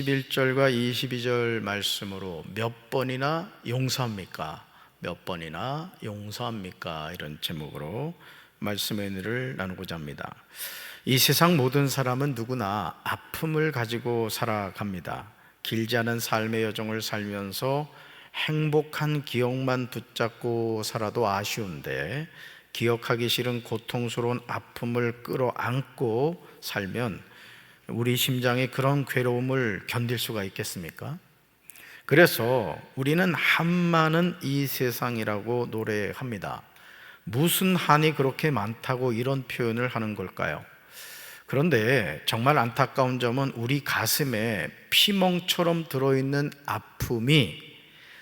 11절과 22절 말씀으로 몇 번이나 용서합니까? 몇 번이나 용서합니까? 이런 제목으로 말씀의 은혜를 나누고자 합니다. 이 세상 모든 사람은 누구나 아픔을 가지고 살아갑니다. 길지 않은 삶의 여정을 살면서 행복한 기억만 붙잡고 살아도 아쉬운데, 기억하기 싫은 고통스러운 아픔을 끌어안고 살면 우리 심장에 그런 괴로움을 견딜 수가 있겠습니까? 그래서 우리는 한많은 이 세상이라고 노래합니다. 무슨 한이 그렇게 많다고 이런 표현을 하는 걸까요? 그런데 정말 안타까운 점은 우리 가슴에 피멍처럼 들어있는 아픔이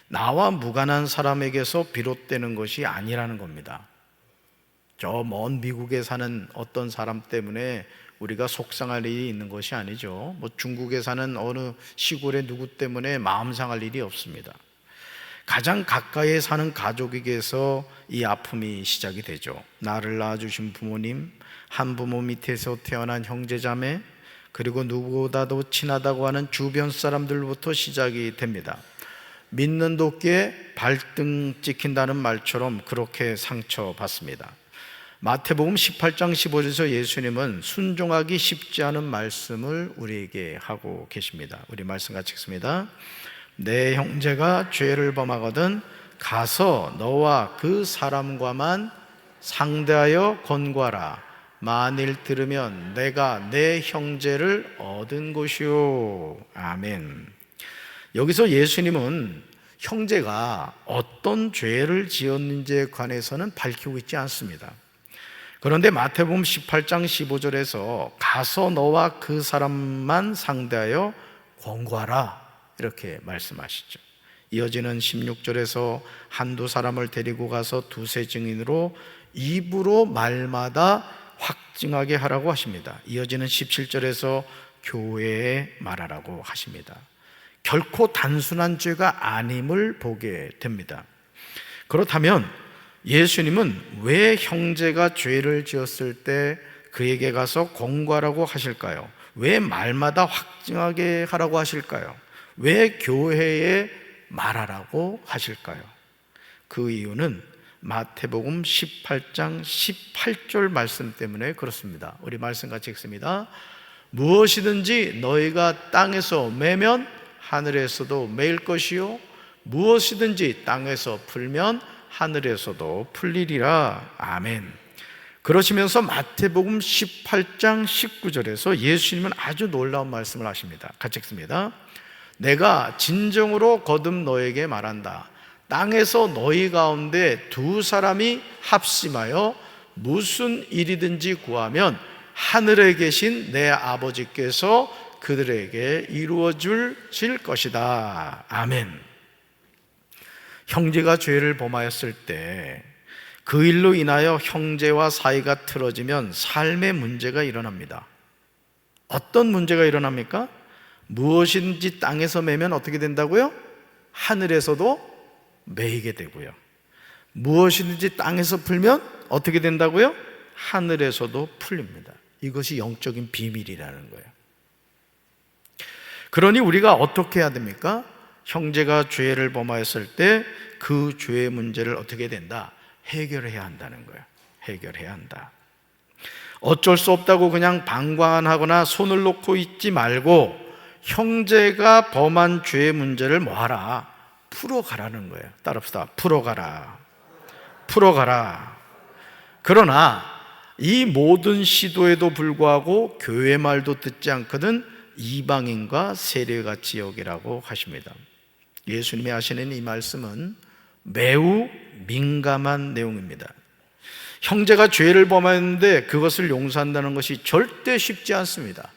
나와 무관한 사람에게서 비롯되는 것이 아니라는 겁니다. 저 먼 미국에 사는 어떤 사람 때문에 우리가 속상할 일이 있는 것이 아니죠. 중국에 사는 어느 시골의 누구 때문에 마음 상할 일이 없습니다. 가장 가까이에 사는 가족에게서 이 아픔이 시작이 되죠. 나를 낳아주신 부모님, 한 부모 밑에서 태어난 형제자매, 그리고 누구보다도 친하다고 하는 주변 사람들부터 시작이 됩니다. 믿는 도끼에 발등 찍힌다는 말처럼 그렇게 상처받습니다. 마태복음 18장 15절에서 예수님은 순종하기 쉽지 않은 말씀을 우리에게 하고 계십니다. 우리 말씀 같이 읽습니다. 내 형제가 죄를 범하거든 가서 너와 그 사람과만 상대하여 권고하라. 만일 들으면 내가 내 형제를 얻은 것이요. 아멘. 여기서 예수님은 형제가 어떤 죄를 지었는지에 관해서는 밝히고 있지 않습니다. 그런데 마태복음 18장 15절에서 가서 너와 그 사람만 상대하여 권고하라 이렇게 말씀하시죠. 이어지는 16절에서 한두 사람을 데리고 가서 두세 증인으로 입으로 말마다 확증하게 하라고 하십니다. 이어지는 17절에서 교회에 말하라고 하십니다. 결코 단순한 죄가 아님을 보게 됩니다. 그렇다면 예수님은 왜 형제가 죄를 지었을 때 그에게 가서 권고하라고 하실까요? 왜 말마다 확증하게 하라고 하실까요? 왜 교회에 말하라고 하실까요? 그 이유는 마태복음 18장 18절 말씀 때문에 그렇습니다. 우리 말씀 같이 읽습니다. 무엇이든지 너희가 땅에서 매면 하늘에서도 매일 것이요, 무엇이든지 땅에서 풀면 하늘에서도 풀리리라. 아멘. 그러시면서 마태복음 18장 19절에서 예수님은 아주 놀라운 말씀을 하십니다. 같이 읽습니다. 내가 진정으로 거듭 너에게 말한다. 땅에서 너희 가운데 두 사람이 합심하여 무슨 일이든지 구하면 하늘에 계신 내 아버지께서 그들에게 이루어 주실 것이다. 아멘. 형제가 죄를 범하였을 때 그 일로 인하여 형제와 사이가 틀어지면 삶의 문제가 일어납니다. 어떤 문제가 일어납니까? 무엇인지 땅에서 매면 어떻게 된다고요? 하늘에서도 매이게 되고요. 무엇이든지 땅에서 풀면 어떻게 된다고요? 하늘에서도 풀립니다. 이것이 영적인 비밀이라는 거예요. 그러니 우리가 어떻게 해야 됩니까? 형제가 죄를 범하였을 때 그 죄의 문제를 어떻게 된다? 해결해야 한다는 거예요. 해결해야 한다. 어쩔 수 없다고 그냥 방관하거나 손을 놓고 있지 말고 형제가 범한 죄의 문제를 뭐하라? 풀어가라는 거예요. 따라합시다. 풀어가라. 풀어가라. 그러나 이 모든 시도에도 불구하고 교회 말도 듣지 않거든 이방인과 세례같이 여기라고 하십니다. 예수님이 하시는 이 말씀은 매우 민감한 내용입니다. 형제가 죄를 범했는데 그것을 용서한다는 것이 절대 쉽지 않습니다.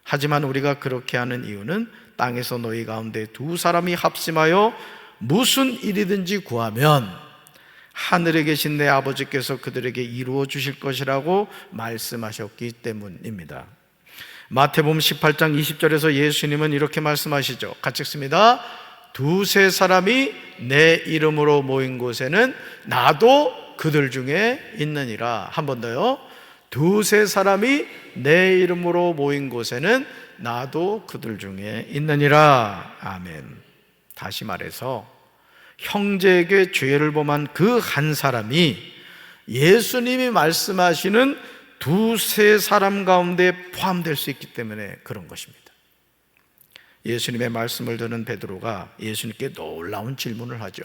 하지만 우리가 그렇게 하는 이유는 땅에서 너희 가운데 두 사람이 합심하여 무슨 일이든지 구하면 하늘에 계신 내 아버지께서 그들에게 이루어 주실 것이라고 말씀하셨기 때문입니다. 마태복음 18장 20절에서 예수님은 이렇게 말씀하시죠. 같이 읽습니다. 두세 사람이 내 이름으로 모인 곳에는 나도 그들 중에 있느니라. 한 번 더요. 두세 사람이 내 이름으로 모인 곳에는 나도 그들 중에 있느니라. 아멘. 다시 말해서 형제에게 죄를 범한 그 한 사람이 예수님이 말씀하시는 두세 사람 가운데 포함될 수 있기 때문에 그런 것입니다. 예수님의 말씀을 듣는 베드로가 예수님께 놀라운 질문을 하죠.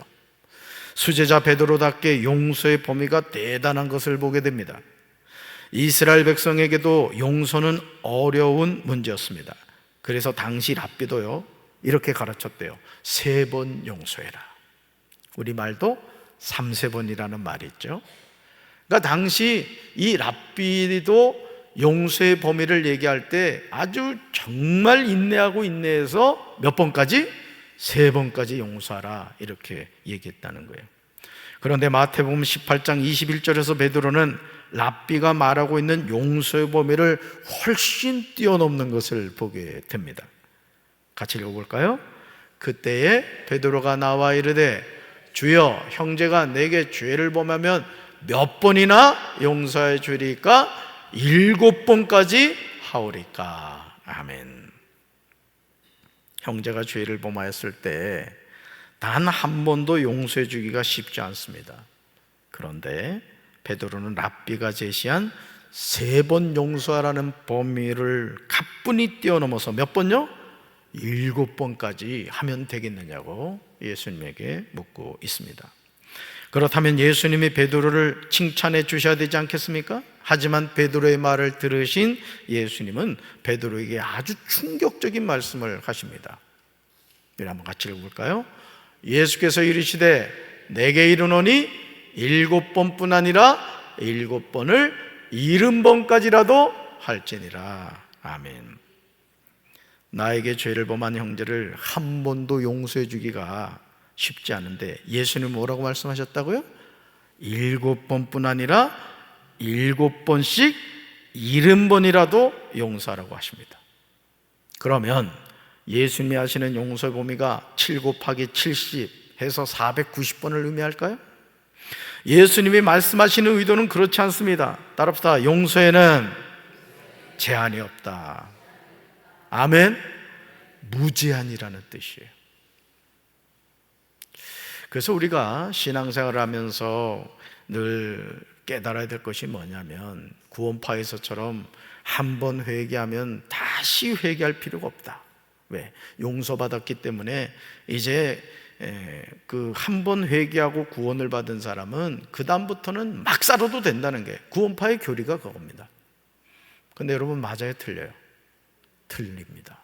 수제자 베드로답게 용서의 범위가 대단한 것을 보게 됩니다. 이스라엘 백성에게도 용서는 어려운 문제였습니다. 그래서 당시 랍비도요 이렇게 가르쳤대요. 3번 용서해라. 우리말도 3세번이라는 말이 있죠. 그러니까 당시 이 랍비도 용서의 범위를 얘기할 때 아주 정말 인내하고 인내해서 몇 번까지? 3번까지 용서하라 이렇게 얘기했다는 거예요. 그런데 마태복음 18장 21절에서 베드로는 랍비가 말하고 있는 용서의 범위를 훨씬 뛰어넘는 것을 보게 됩니다. 같이 읽어볼까요? 그때에 베드로가 나와 이르되 주여 형제가 내게 죄를 범하면 몇 번이나 용서해 주리까? 7번까지 하오리까? 아멘. 형제가 죄를 범하였을 때 단 한 번도 용서해 주기가 쉽지 않습니다. 그런데 베드로는 랍비가 제시한 3번 용서하라는 범위를 가뿐히 뛰어넘어서 몇 번요? 7번까지 하면 되겠느냐고 예수님에게 묻고 있습니다. 그렇다면 예수님이 베드로를 칭찬해 주셔야 되지 않겠습니까? 하지만 베드로의 말을 들으신 예수님은 베드로에게 아주 충격적인 말씀을 하십니다. 우리 한번 같이 읽어볼까요? 예수께서 이르시되 내게 이르노니 7번뿐 아니라 7번을 70번까지라도 할지니라. 아멘. 나에게 죄를 범한 형제를 한 번도 용서해 주기가 쉽지 않은데 예수님은 뭐라고 말씀하셨다고요? 7번뿐 아니라 7번씩 70번이라도 용서하라고 하십니다. 그러면 예수님이 하시는 용서의 범위가 7 곱하기 70 해서 490번을 의미할까요? 예수님이 말씀하시는 의도는 그렇지 않습니다. 따라합시다. 용서에는 제한이 없다. 아멘. 무제한이라는 뜻이에요. 그래서 우리가 신앙생활을 하면서 늘 깨달아야 될 것이 뭐냐면 구원파에서처럼 한 번 회개하면 다시 회개할 필요가 없다. 왜? 용서받았기 때문에 이제 그 한 번 회개하고 구원을 받은 사람은 그 다음부터는 막 살아도 된다는 게 구원파의 교리가 그겁니다. 근데 여러분 맞아요? 틀려요? 틀립니다.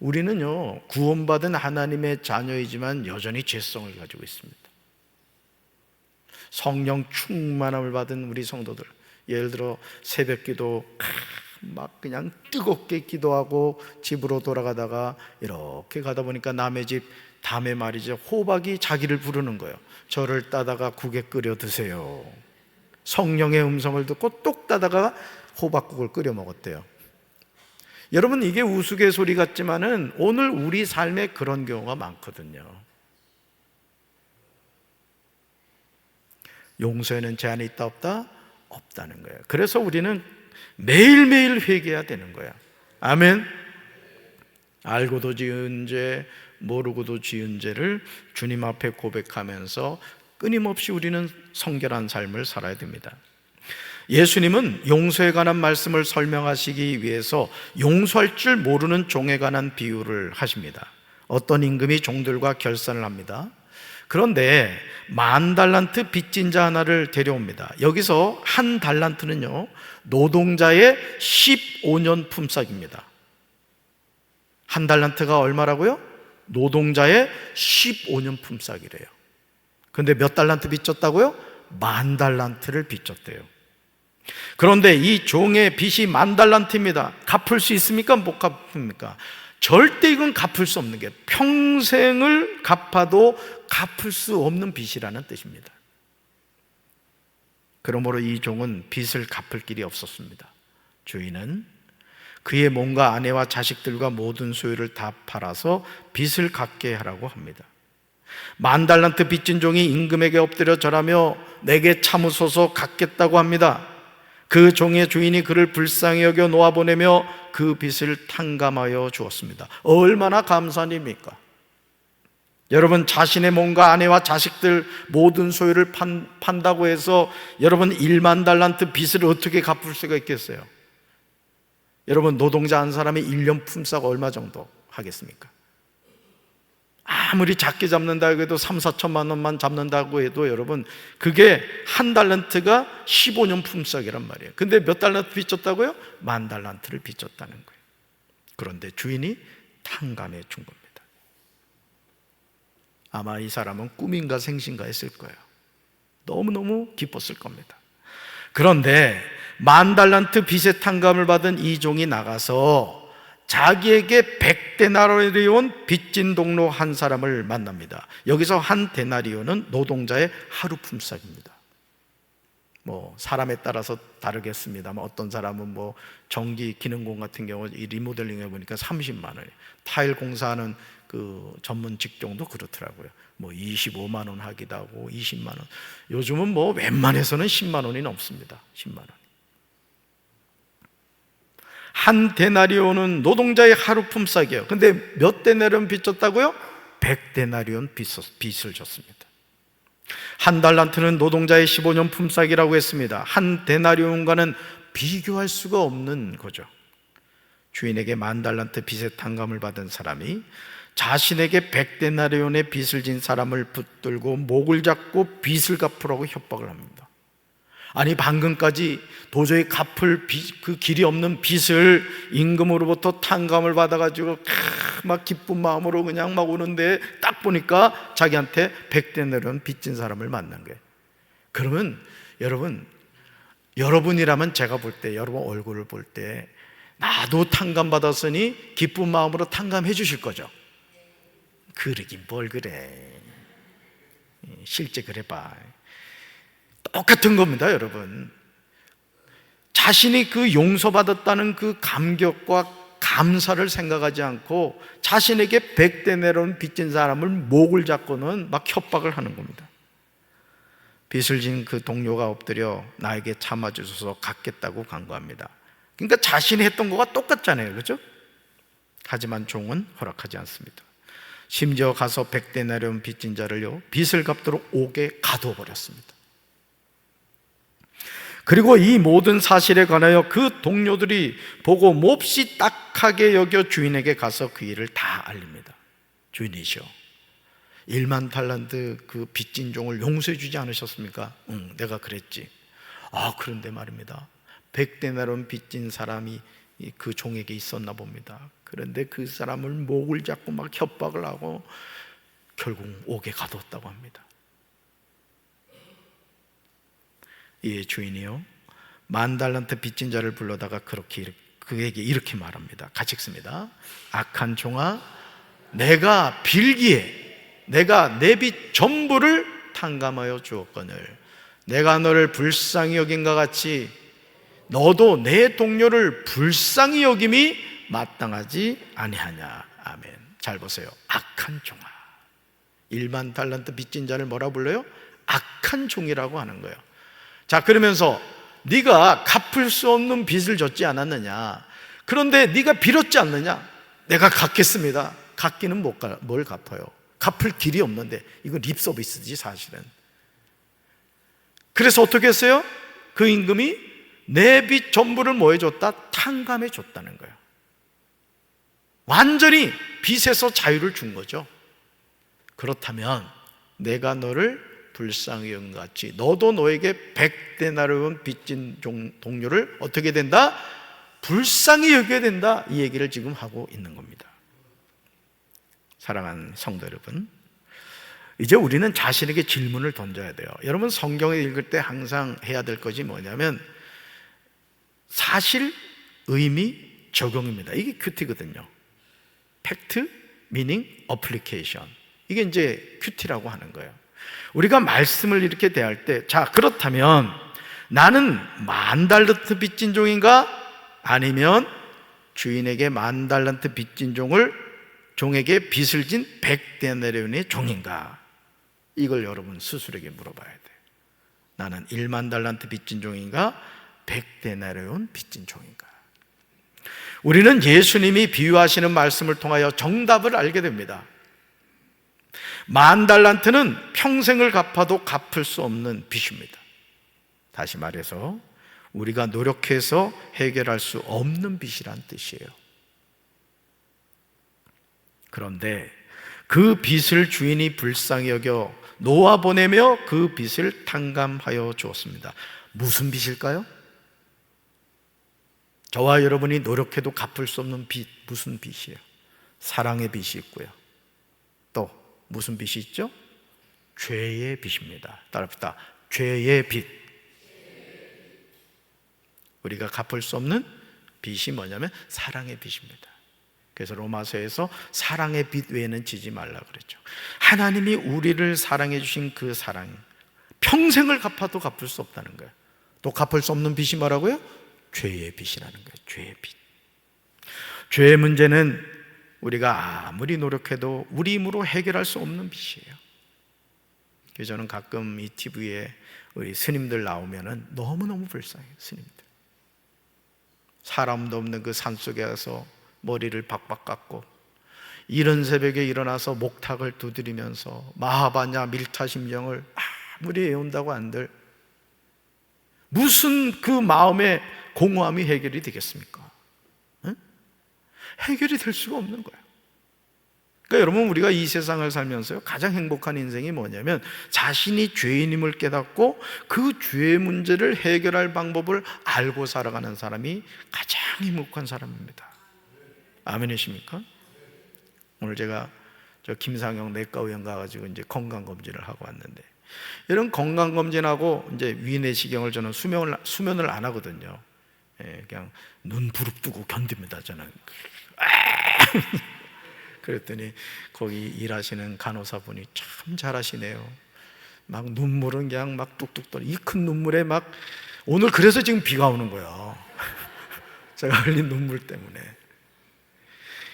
우리는요 구원받은 하나님의 자녀이지만 여전히 죄성을 가지고 있습니다. 성령 충만함을 받은 우리 성도들, 예를 들어 새벽기도 막 그냥 뜨겁게 기도하고 집으로 돌아가다가 이렇게 가다 보니까 남의 집 담에 말이죠 호박이 자기를 부르는 거예요. 저를 따다가 국에 끓여 드세요. 성령의 음성을 듣고 똑 따다가 호박국을 끓여 먹었대요. 여러분 이게 우스갯소리 같지만은 오늘 우리 삶에 그런 경우가 많거든요. 용서에는 제한이 있다 없다? 없다는 거예요. 그래서 우리는 매일매일 회개해야 되는 거야. 아멘. 알고도 지은 죄, 모르고도 지은 죄를 주님 앞에 고백하면서 끊임없이 우리는 성결한 삶을 살아야 됩니다. 예수님은 용서에 관한 말씀을 설명하시기 위해서 용서할 줄 모르는 종에 관한 비유를 하십니다. 어떤 임금이 종들과 결산을 합니다. 그런데 10,000달란트 빚진 자 하나를 데려옵니다. 여기서 1달란트는요 노동자의 15년 품삯입니다. 1달란트가 얼마라고요? 노동자의 15년 품삯이래요. 그런데 몇 달란트 빚졌다고요? 10,000달란트를 빚졌대요. 그런데 이 종의 빚이 10,000달란트입니다. 갚을 수 있습니까? 못 갚습니까? 절대 이건 갚을 수 없는 게 평생을 갚아도 갚을 수 없는 빚이라는 뜻입니다. 그러므로 이 종은 빚을 갚을 길이 없었습니다. 주인은 그의 몸과 아내와 자식들과 모든 소유를 다 팔아서 빚을 갚게 하라고 합니다. 10,000달란트 빚진 종이 임금에게 엎드려 절하며 내게 참으소서 갚겠다고 합니다. 그 종의 주인이 그를 불쌍히 여겨 놓아보내며 그 빚을 탕감하여 주었습니다. 얼마나 감사한 일입니까? 여러분, 자신의 몸과 아내와 자식들 모든 소유를 판다고 해서 여러분 1만 달란트 빚을 어떻게 갚을 수가 있겠어요? 여러분, 노동자 한 사람이 1년 품삯 얼마 정도 하겠습니까? 아무리 작게 잡는다고 해도 3, 4천만 원만 잡는다고 해도 여러분, 그게 한 달란트가 15년 품삯이란 말이에요. 근데 몇 달란트 빚졌다고요? 1만 달란트를 빚졌다는 거예요. 그런데 주인이 탕감해 준 겁니다. 아마 이 사람은 꿈인가 생신가 했을 거예요. 너무너무 기뻤을 겁니다. 그런데 1만 달란트 빚의 탕감을 받은 이 종이 나가서 자기에게 100데나리온 빚진 동료 한 사람을 만납니다. 여기서 한 데나리온은 노동자의 하루 품삯입니다. 뭐 사람에 따라서 다르겠습니다만 어떤 사람은 뭐 전기 기능工같은 경우 이 리모델링 해보니까 30만 원이에요. 타일 공사하는 그 전문 직종도 그렇더라고요. 뭐 25만 원 하기도 하고 20만 원. 요즘은 뭐 웬만해서는 10만 원이 넘습니다. 10만 원. 한 데나리온은 노동자의 하루 품삯이에요. 근데 몇 데나리온 빚졌다고요? 100데나리온 빚을 졌습니다. 한 달란트는 노동자의 15년 품삯이라고 했습니다. 한 데나리온과는 비교할 수가 없는 거죠. 주인에게 1만 달란트 빚의 탕감을 받은 사람이 자신에게 100데나리온의 빚을 진 사람을 붙들고 목을 잡고 빚을 갚으라고 협박을 합니다. 아니, 방금까지 도저히 갚을 그 길이 없는 빚을 임금으로부터 탕감을 받아가지고 막 기쁜 마음으로 그냥 막 오는데 딱 보니까 자기한테 100데나리온 빚진 사람을 만난 거예요. 그러면 여러분이라면 제가 볼 때, 여러분 얼굴을 볼 때 나도 탕감 받았으니 기쁜 마음으로 탕감해 주실 거죠? 그러긴 뭘 그래. 실제 그래 봐. 똑같은 겁니다, 여러분. 자신이 그 용서받았다는 그 감격과 감사를 생각하지 않고 자신에게 100데나리온 빚진 사람을 목을 잡고는 막 협박을 하는 겁니다. 빚을 진 그 동료가 엎드려 나에게 참아주셔서 갚겠다고 간구합니다. 그러니까 자신이 했던 거가 똑같잖아요, 그렇죠? 하지만 종은 허락하지 않습니다. 심지어 가서 100데나리온 빚진 자를요, 빚을 갚도록 옥에 가두어 버렸습니다. 그리고 이 모든 사실에 관하여 그 동료들이 보고 몹시 딱하게 여겨 주인에게 가서 그 일을 다 알립니다. 주인이시여, 1만 달란트 그 빚진 종을 용서해 주지 않으셨습니까? 응, 내가 그랬지. 아, 그런데 말입니다, 100데나리온 빚진 사람이 그 종에게 있었나 봅니다. 그런데 그 사람을 목을 잡고 막 협박을 하고 결국 옥에 가두었다고 합니다. 이 주인이요, 1만 달란트 빚진 자를 불러다가 그에게 이렇게 말합니다. 같이 읽습니다. 악한 종아, 내가 빌기에 내가 내 빚 전부를 탕감하여 주었거늘 내가 너를 불쌍히 여긴과 같이 너도 내 동료를 불쌍히 여김이 마땅하지 아니하냐. 아멘. 잘 보세요. 악한 종아. 1만 달란트 빚진 자를 뭐라 불러요? 악한 종이라고 하는 거예요. 자, 그러면서 네가 갚을 수 없는 빚을 졌지 않았느냐? 그런데 네가 빌었지 않느냐? 내가 갚겠습니다. 갚기는 뭘 갚아요? 갚을 길이 없는데 이거 립 서비스지 사실은. 그래서 어떻게 했어요? 그 임금이 내 빚 전부를 뭐 해줬다? 탕감해 줬다는 거예요. 완전히 빚에서 자유를 준 거죠. 그렇다면 내가 너를 불쌍히 여긴 같이 너도 너에게 100데나리온 빚진 동료를 어떻게 된다? 불쌍히 여겨야 된다. 이 얘기를 지금 하고 있는 겁니다. 사랑하는 성도 여러분, 이제 우리는 자신에게 질문을 던져야 돼요. 여러분, 성경을 읽을 때 항상 해야 될 것이 뭐냐면 사실, 의미, 적용입니다. 이게 큐티거든요. 팩트, 미닝, 어플리케이션. 이게 이제 큐티라고 하는 거예요. 우리가 말씀을 이렇게 대할 때, 자, 그렇다면 나는 1만 달란트 빚진 종인가? 아니면 주인에게 1만 달란트 빚진 종에게 빚을 진 100데나리온의 종인가? 이걸 여러분 스스로에게 물어봐야 돼요. 나는 1만 달란트 빚진 종인가? 100데나리온 빚진 종인가? 우리는 예수님이 비유하시는 말씀을 통하여 정답을 알게 됩니다. 10,000달란트는 평생을 갚아도 갚을 수 없는 빚입니다. 다시 말해서 우리가 노력해서 해결할 수 없는 빚이란 뜻이에요. 그런데 그 빚을 주인이 불쌍히 여겨 놓아보내며 그 빚을 탕감하여 주었습니다. 무슨 빚일까요? 저와 여러분이 노력해도 갚을 수 없는 빚, 무슨 빚이에요? 사랑의 빚이 있고요. 또 무슨 빚이 있죠? 죄의 빚입니다. 따라합시다. 죄의 빚. 우리가 갚을 수 없는 빚이 뭐냐면 사랑의 빚입니다. 그래서 로마서에서 사랑의 빚 외에는 지지 말라 그랬죠. 하나님이 우리를 사랑해 주신 그 사랑, 평생을 갚아도 갚을 수 없다는 거예요. 또 갚을 수 없는 빚이 뭐라고요? 죄의 빚이라는 거예요. 죄의 빚. 죄의 문제는 우리가 아무리 노력해도 우리 힘으로 해결할 수 없는 빚이에요. 그래서 저는 가끔 이 TV에 우리 스님들 나오면은 너무너무 불쌍해요. 스님들 사람도 없는 그 산속에 가서 머리를 박박 깎고 이른 새벽에 일어나서 목탁을 두드리면서 마하바냐 밀타심령을 아무리 애운다고 한들 무슨 그 마음의 공허함이 해결이 되겠습니까? 응? 해결이 될 수가 없는 거예요. 그러니까 여러분, 우리가 이 세상을 살면서요, 가장 행복한 인생이 뭐냐면 자신이 죄인임을 깨닫고 그 죄의 문제를 해결할 방법을 알고 살아가는 사람이 가장 행복한 사람입니다. 아멘이십니까? 오늘 제가 저 김상영 내과의원 가가지고 이제 건강검진을 하고 왔는데, 이런 건강검진하고 이제 위내시경을 저는 수면을 안 하거든요. 예, 그냥 눈 부릅뜨고 견딥니다, 저는. 그랬더니 거기 일하시는 간호사분이 참 잘하시네요. 막 눈물은 그냥 막 뚝뚝 떨어. 이 큰 눈물에 막, 오늘 그래서 지금 비가 오는 거예요. 제가 흘린 눈물 때문에.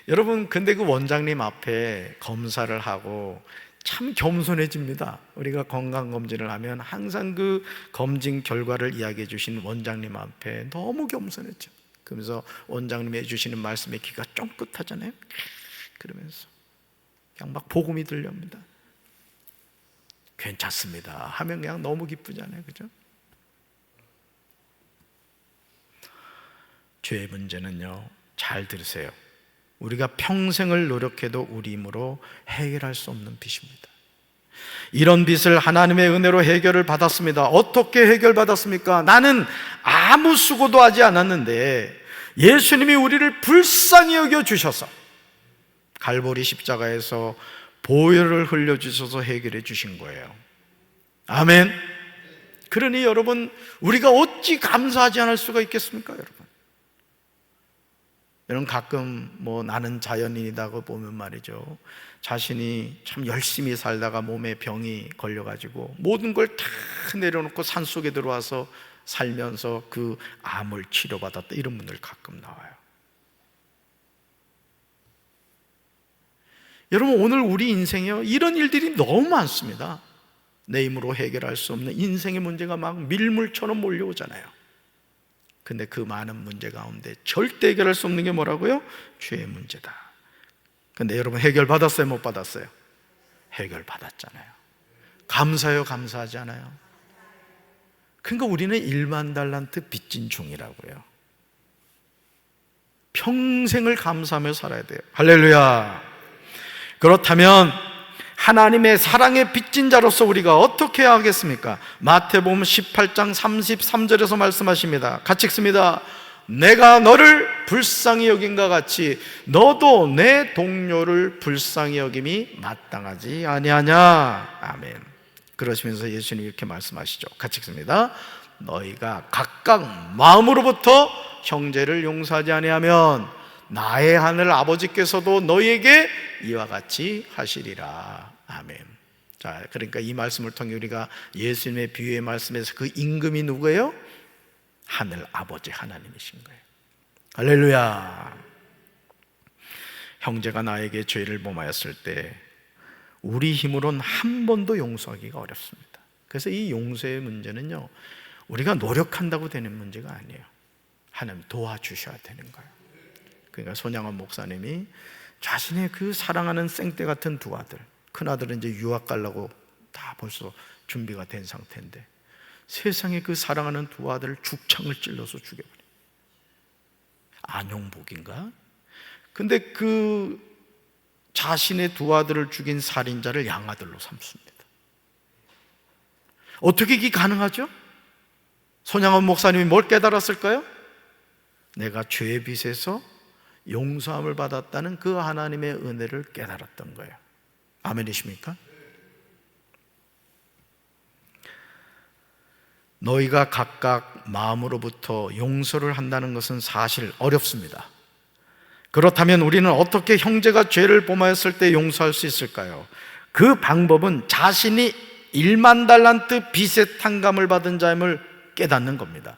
여러분, 근데 그 원장님 앞에 검사를 하고 참 겸손해집니다. 우리가 건강검진을 하면 항상 그 검진 결과를 이야기해 주신 원장님 앞에 너무 겸손했죠. 그러면서 원장님이 해주시는 말씀에 귀가 쫑긋하잖아요. 그러면서 그냥 막 복음이 들려옵니다. 괜찮습니다 하면 그냥 너무 기쁘잖아요. 그죠? 죄의 문제는요, 잘 들으세요, 우리가 평생을 노력해도 우리 힘으로 해결할 수 없는 빚입니다. 이런 빚을 하나님의 은혜로 해결을 받았습니다. 어떻게 해결받았습니까? 나는 아무 수고도 하지 않았는데 예수님이 우리를 불쌍히 여겨 주셔서 갈보리 십자가에서 보혈을 흘려주셔서 해결해 주신 거예요. 아멘. 그러니 여러분, 우리가 어찌 감사하지 않을 수가 있겠습니까? 여러분 가끔 뭐 나는 자연인이라고 보면 말이죠, 자신이 참 열심히 살다가 몸에 병이 걸려가지고 모든 걸 다 내려놓고 산속에 들어와서 살면서 그 암을 치료받았다, 이런 분들 가끔 나와요. 여러분, 오늘 우리 인생에요, 이런 일들이 너무 많습니다. 내 힘으로 해결할 수 없는 인생의 문제가 막 밀물처럼 몰려오잖아요. 근데 그 많은 문제 가운데 절대 해결할 수 없는 게 뭐라고요? 죄의 문제다. 근데 여러분, 해결받았어요? 못 받았어요? 해결받았잖아요. 감사해요? 감사하지 않아요? 그러니까 우리는 10,000달란트 빚진 종이라고요. 평생을 감사하며 살아야 돼요. 할렐루야. 그렇다면 하나님의 사랑의 빚진 자로서 우리가 어떻게 해야 하겠습니까? 마태복음 18장 33절에서 말씀하십니다. 같이 읽습니다. 내가 너를 불쌍히 여긴과 같이 너도 내 동료를 불쌍히 여김이 마땅하지 아니하냐. 아멘. 그러시면서 예수님이 이렇게 말씀하시죠. 같이 읽습니다. 너희가 각각 마음으로부터 형제를 용서하지 아니하면 나의 하늘 아버지께서도 너희에게 이와 같이 하시리라. 아멘. 자, 그러니까 이 말씀을 통해 우리가 예수님의 비유의 말씀에서 그 임금이 누구예요? 하늘 아버지 하나님이신 거예요. 할렐루야. 형제가 나에게 죄를 범하였을 때 우리 힘으로는 한 번도 용서하기가 어렵습니다. 그래서 이 용서의 문제는요, 우리가 노력한다고 되는 문제가 아니에요. 하나님 도와주셔야 되는 거예요. 그러니까 손양원 목사님이 자신의 그 사랑하는 생떼 같은 두 아들, 큰 아들은 이제 유학 가려고 다 벌써 준비가 된 상태인데 세상에 그 사랑하는 두 아들을 죽창을 찔러서 죽여버려요. 안용복인가? 근데 그 자신의 두 아들을 죽인 살인자를 양아들로 삼습니다. 어떻게 이게 가능하죠? 손양원 목사님이 뭘 깨달았을까요? 내가 죄의 빚에서 용서함을 받았다는 그 하나님의 은혜를 깨달았던 거예요. 아멘이십니까? 너희가 각각 마음으로부터 용서를 한다는 것은 사실 어렵습니다. 그렇다면 우리는 어떻게 형제가 죄를 범하였을 때 용서할 수 있을까요? 그 방법은 자신이 1만 달란트 빚의 탕감을 받은 자임을 깨닫는 겁니다.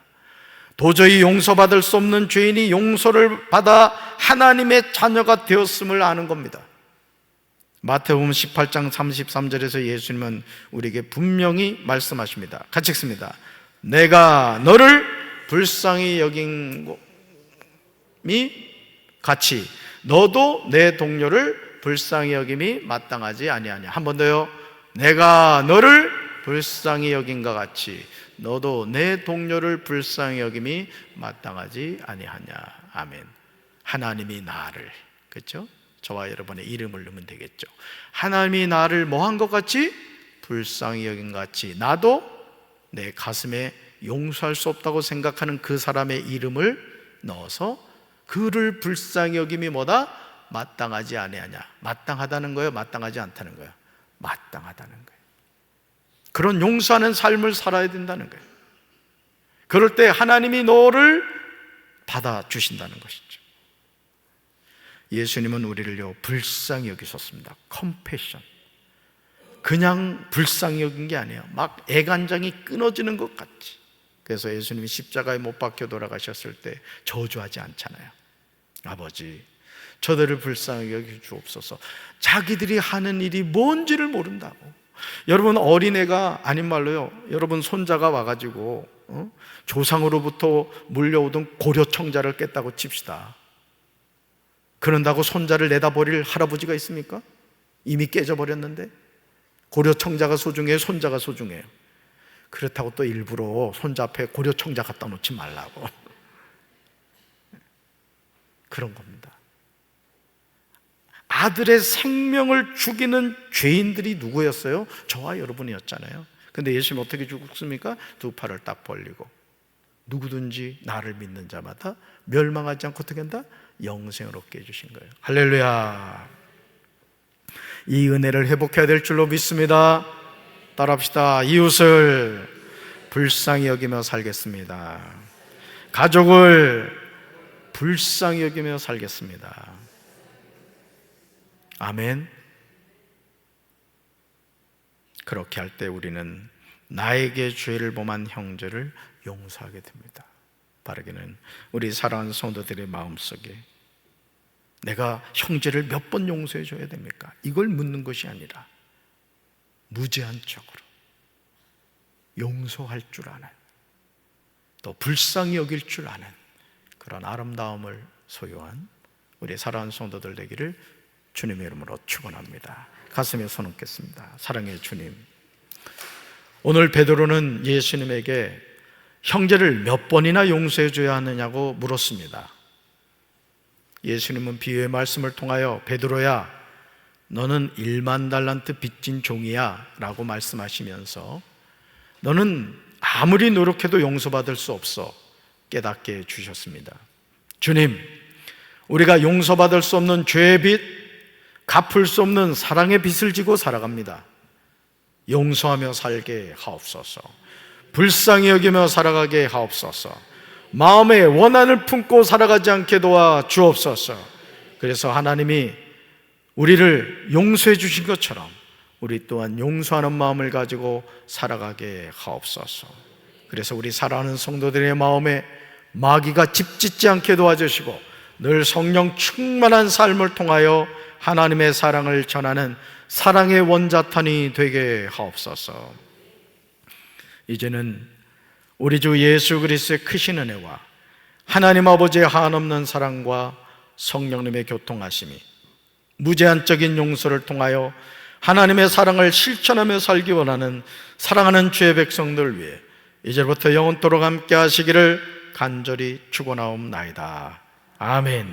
도저히 용서받을 수 없는 죄인이 용서를 받아 하나님의 자녀가 되었음을 아는 겁니다. 마태복음 18장 33절에서 예수님은 우리에게 분명히 말씀하십니다. 같이 읽습니다. 내가 너를 불쌍히 여김이 같이 너도 내 동료를 불쌍히 여김이 마땅하지 아니하냐. 한 번 더요. 내가 너를 불쌍히 여김과 같이 너도 내 동료를 불쌍히 여김이 마땅하지 아니하냐. 아멘. 하나님이 나를, 그렇죠? 저와 여러분의 이름을 넣으면 되겠죠. 하나님이 나를 뭐한 것 같이? 불쌍히 여긴 것 같이 나도 내 가슴에 용서할 수 없다고 생각하는 그 사람의 이름을 넣어서 그를 불쌍히 여김이 뭐다? 마땅하지 아니하냐. 마땅하다는 거예요? 마땅하지 않다는 거예요? 마땅하다는 거예요. 그런 용서하는 삶을 살아야 된다는 거예요. 그럴 때 하나님이 너를 받아주신다는 것이죠. 예수님은 우리를요 불쌍히 여기셨습니다. 컴패션. 그냥 불쌍히 여긴 게 아니에요. 막 애간장이 끊어지는 것 같이. 그래서 예수님이 십자가에 못 박혀 돌아가셨을 때 저주하지 않잖아요. 아버지, 저들을 불쌍히 여겨 주옵소서. 자기들이 하는 일이 뭔지를 모른다고. 여러분, 어린애가 아닌 말로요, 여러분 손자가 와가지고 조상으로부터 물려오던 고려청자를 깼다고 칩시다. 그런다고 손자를 내다버릴 할아버지가 있습니까? 이미 깨져버렸는데. 고려청자가 소중해요? 손자가 소중해요? 그렇다고 또 일부러 손자 앞에 고려청자 갖다 놓지 말라고. 그런 겁니다. 아들의 생명을 죽이는 죄인들이 누구였어요? 저와 여러분이었잖아요. 근데 예수님 어떻게 죽습니까? 두 팔을 딱 벌리고 누구든지 나를 믿는 자마다 멸망하지 않고 어떻게 한다? 영생을 얻게 해주신 거예요. 할렐루야. 이 은혜를 회복해야 될 줄로 믿습니다. 따라합시다. 이웃을 불쌍히 여기며 살겠습니다. 가족을 불쌍히 여기며 살겠습니다. 아멘. 그렇게 할 때 우리는 나에게 죄를 범한 형제를 용서하게 됩니다. 바르게는 우리 사랑하는 성도들의 마음속에 내가 형제를 몇 번 용서해 줘야 됩니까? 이걸 묻는 것이 아니라 무제한적으로 용서할 줄 아는, 또 불쌍히 여길 줄 아는 그런 아름다움을 소유한 우리 사랑하는 성도들 되기를 주님의 이름으로 축원합니다. 가슴에 손 얹겠습니다. 사랑의 주님, 오늘 베드로는 예수님에게 형제를 몇 번이나 용서해 줘야 하느냐고 물었습니다. 예수님은 비유의 말씀을 통하여 베드로야, 너는 1만 달란트 빚진 종이야 라고 말씀하시면서 너는 아무리 노력해도 용서받을 수 없어 깨닫게 해주셨습니다. 주님, 우리가 용서받을 수 없는 죄의 빚, 갚을 수 없는 사랑의 빚을 지고 살아갑니다. 용서하며 살게 하옵소서. 불쌍히 여기며 살아가게 하옵소서. 마음에 원한을 품고 살아가지 않게 도와 주옵소서. 그래서 하나님이 우리를 용서해 주신 것처럼 우리 또한 용서하는 마음을 가지고 살아가게 하옵소서. 그래서 우리 사랑하는 성도들의 마음에 마귀가 집짓지 않게 도와주시고 늘 성령 충만한 삶을 통하여 하나님의 사랑을 전하는 사랑의 원자탄이 되게 하옵소서. 이제는 우리 주 예수 그리스도의 크신 은혜와 하나님 아버지의 한없는 사랑과 성령님의 교통하심이 무제한적인 용서를 통하여 하나님의 사랑을 실천하며 살기 원하는 사랑하는 주의 백성들을 위해 이제부터 영원토록 함께 하시기를 간절히 축원하옵나이다. 아멘.